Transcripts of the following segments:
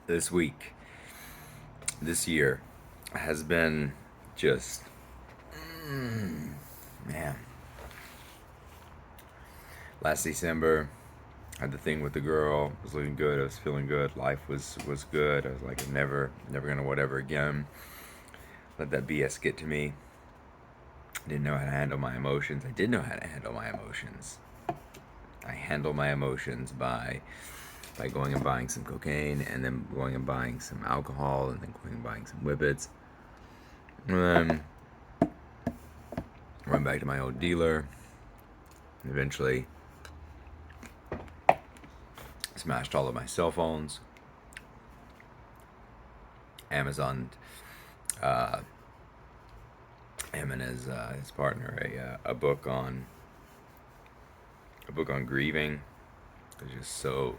This week, this year, has been just, man. Last December, had the thing with the girl. Was looking good. I was feeling good. Life was good. I was like, I'm never gonna whatever again. Let that BS get to me. Didn't know how to handle my emotions. I did know how to handle my emotions. I handle my emotions by going and buying some cocaine, and then going and buying some alcohol, and then going and buying some whippets, and then went back to my old dealer, and eventually smashed all of my cell phones. Amazon, uh, him and his partner, a book on grieving. It's just so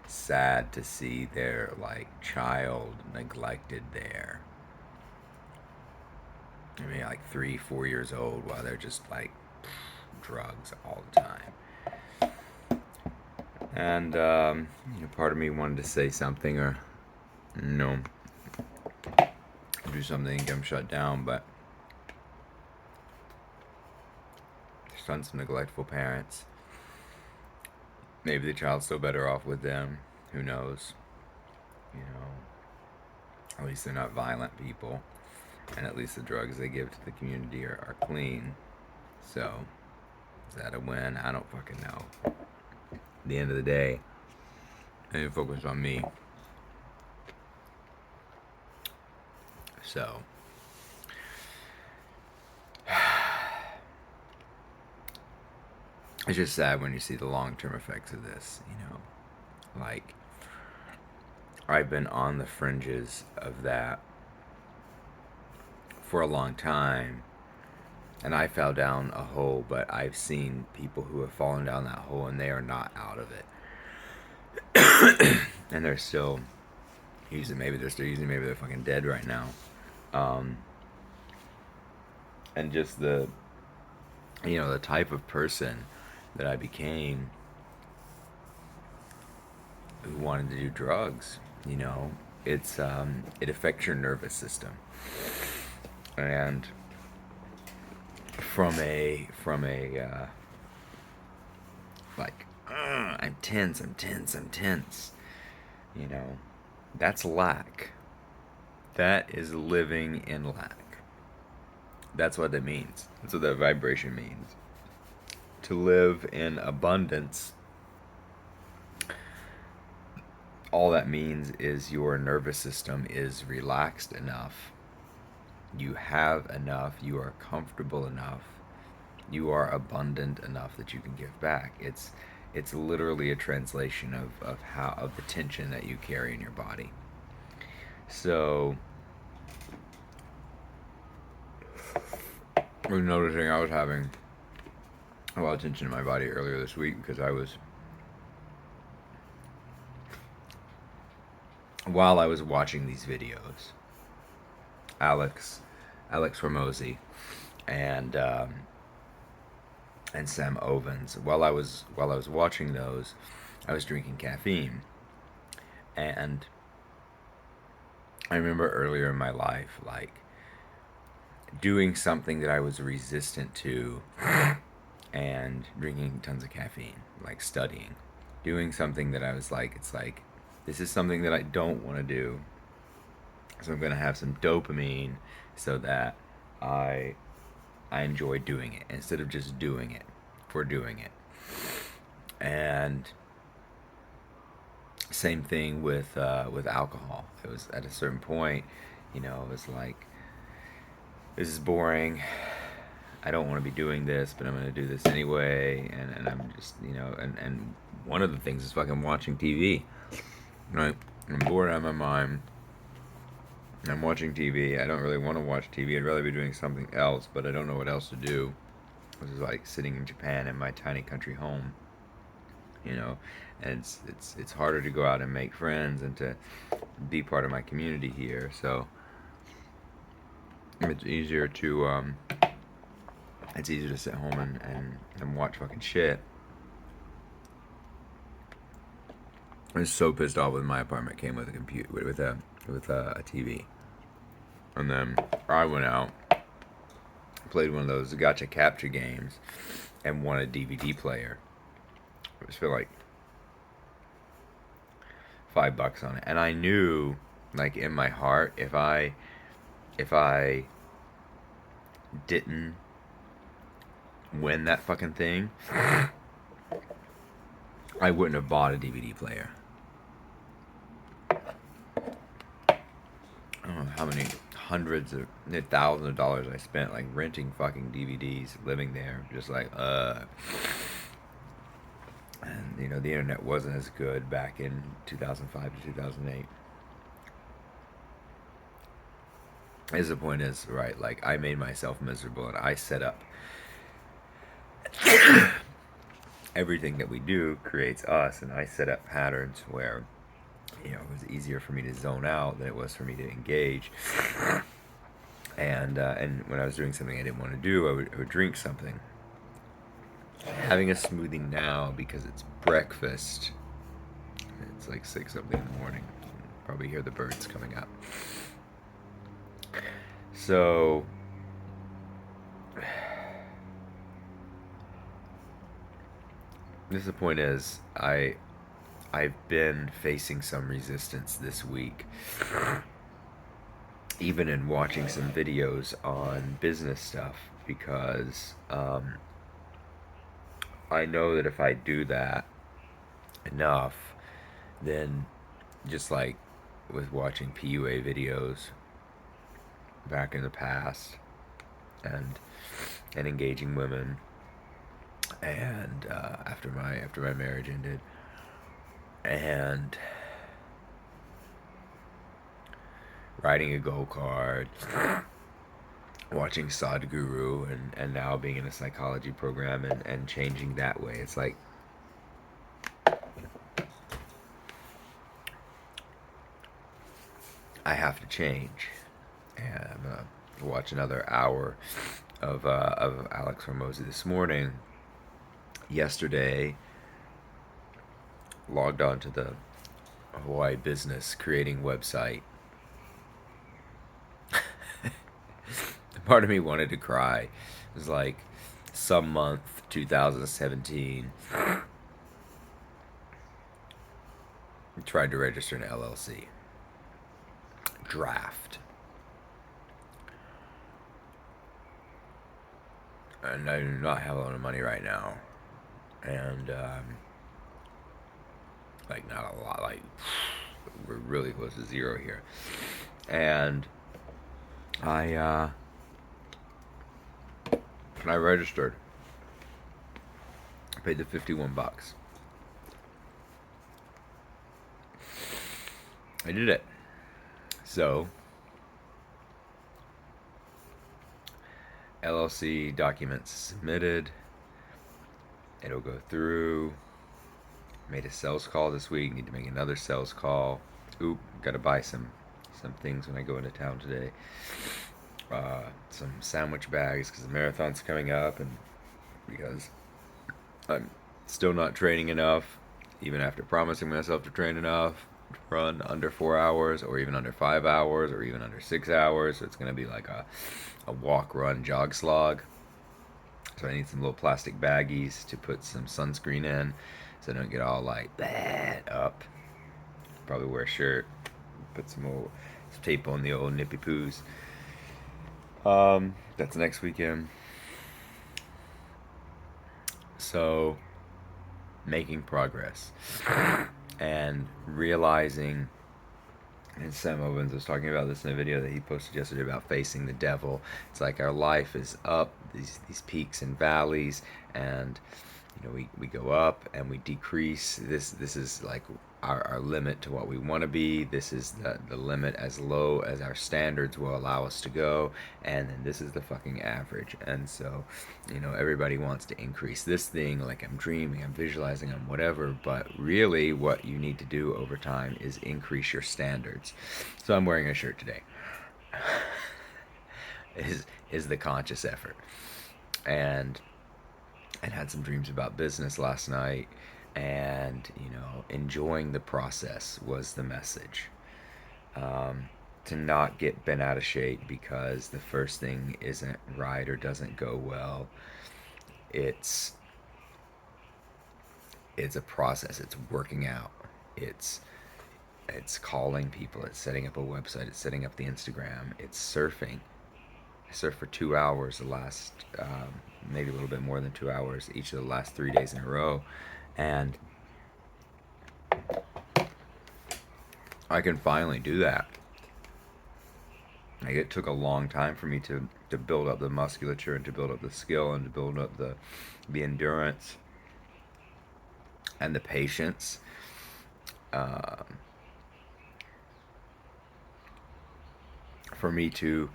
sad to see their like child neglected there. I mean, like 3, 4 years old, while they're just like drugs all the time. And part of me wanted to say something, or you know, do something and get them shut down, but son, some neglectful parents. Maybe the child's still better off with them. Who knows? You know, at least they're not violent people, and at least the drugs they give to the community are clean. So, is that a win? I don't fucking know. At the end of the day, I need to focus on me. So, it's just sad when you see the long-term effects of this. Like, I've been on the fringes of that for a long time, and I fell down a hole, but I've seen people who have fallen down that hole and they are not out of it. And they're still using, maybe they're still using, maybe they're fucking dead right now. And just the type of person that I became who wanted to do drugs, it affects your nervous system. And from a like, I'm tense, you know, that's lack. That is living in lack. That's what that means. That's what that vibration means. To live in abundance, all that means is your nervous system is relaxed enough. You have enough. You are comfortable enough. You are abundant enough that you can give back. It's literally a translation of the tension that you carry in your body. So, I was noticing I was having a lot of tension in my body earlier this week because while I was watching these videos, Alex Ramosi, and and Sam Ovens. While I was watching those, I was drinking caffeine, and I remember earlier in my life, like doing something that I was resistant to, and drinking tons of caffeine, like studying, doing something that I was like, it's like, this is something that I don't want to do, so I'm gonna have some dopamine so that I I enjoy doing it instead of just doing it for doing it. And same thing with alcohol. It was at a certain point, it was like, this is boring. I don't want to be doing this, but I'm going to do this anyway. And I'm just, and one of the things is fucking watching TV. Right? I'm bored out of my mind. I'm watching TV. I don't really want to watch TV. I'd rather be doing something else, but I don't know what else to do. This is like sitting in Japan in my tiny country home, and it's harder to go out and make friends and to be part of my community here. So it's easier to sit home and watch fucking shit. I was so pissed off when my apartment came with a computer with a TV, and then I went out, played one of those gotcha capture games, and won a DVD player. It was for like $5 on it, and I knew, like in my heart, if I didn't win that fucking thing, I wouldn't have bought a DVD player. I don't know how many hundreds of thousands of dollars I spent like renting fucking DVDs, living there, just like and you know the internet wasn't as good back in 2005 to 2008. As the point is, right, like I made myself miserable and I set up everything that we do creates us, and I set up patterns where, you know, it was easier for me to zone out than it was for me to engage. And when I was doing something I didn't want to do, I would drink something. Having a smoothie now because it's breakfast. It's like 6 something in the morning. Probably hear the birds coming up. So the point is, I've been facing some resistance this week, even in watching some videos on business stuff, because I know that if I do that enough, then just like with watching PUA videos back in the past, and engaging women, and after my marriage ended, and riding a go-kart, watching Sadhguru, and now being in a psychology program and changing that way. It's like I have to change. And I'm going to watch another hour of Alex Hormozi this morning. Yesterday, logged on to the Hawaii Business Creating website. Part of me wanted to cry. It was like some month, 2017. Tried to register an LLC. Draft. And I do not have a lot of money right now. And, like, not a lot. Like, we're really close to zero here. And I registered. I paid the $51. I did it. So, LLC documents submitted. It'll go through. Made a sales call this week. Need to make another sales call. Oop, gotta buy some things when I go into town today. Some sandwich bags because the marathon's coming up, and because I'm still not training enough, even after promising myself to train enough, to run under 4 hours, or even under 5 hours, or even under 6 hours. So it's going to be like a walk, run, jog, slog. So I need some little plastic baggies to put some sunscreen in, so I don't get all like that up. Probably wear a shirt, put some tape on the old nippy poos. That's next weekend. So, making progress and realizing, and Sam Owens was talking about this in a video that he posted yesterday about facing the devil. It's like our life is up these peaks and valleys, and you know we go up and we decrease. This is like our limit to what we want to be. This is the limit as low as our standards will allow us to go, and then this is the fucking average. And so, you know, everybody wants to increase this thing, like I'm dreaming, I'm visualizing, I'm whatever, but really what you need to do over time is increase your standards. So I'm wearing a shirt today. is the conscious effort. And had some dreams about business last night. and enjoying the process was the message. um, to not get bent out of shape because the first thing isn't right or doesn't go well. it's it's a process. It's working out. it's it's calling people. It's setting up a website. It's setting up the Instagram. It's surfing. I surfed for 2 hours the last, maybe a little bit more than 2 hours each of the last 3 days in a row, and I can finally do that. Like, it took a long time for me to build up the musculature and to build up the skill and to build up the endurance and the patience, uh, for me to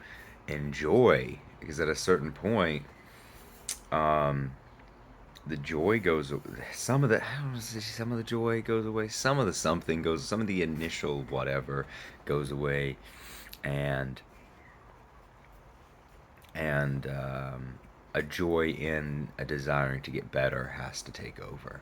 enjoy. Because at a certain point, um, the joy goes. Some of the I don't know, some of the joy goes away. Some of the something goes. Some of the initial whatever goes away, and a joy in a desiring to get better has to take over.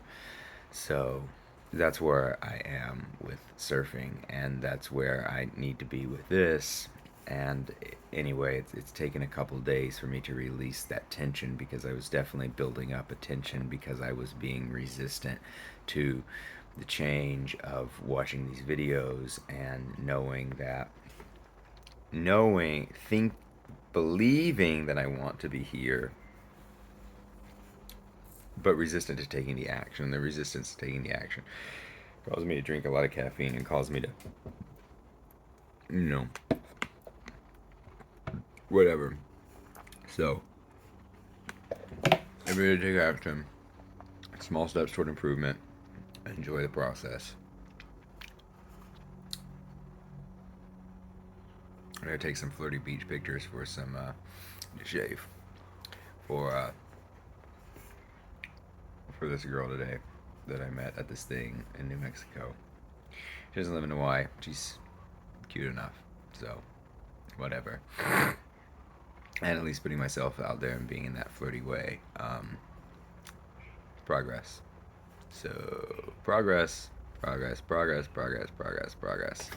So that's where I am with surfing, and that's where I need to be with this. And anyway, it's taken a couple days for me to release that tension, because I was definitely building up a tension because I was being resistant to the change of watching these videos and think, believing that I want to be here, but resistant to taking the action. The resistance to taking the action causes me to drink a lot of caffeine and causes me to, you know, whatever. So, every day to take action, small steps toward improvement, enjoy the process. I'm gonna take some flirty beach pictures for some to shave for for this girl today that I met at this thing in New Mexico. She doesn't live in Hawaii. She's cute enough, so whatever. And at least putting myself out there and being in that flirty way, progress. So progress, progress, progress, progress, progress, progress.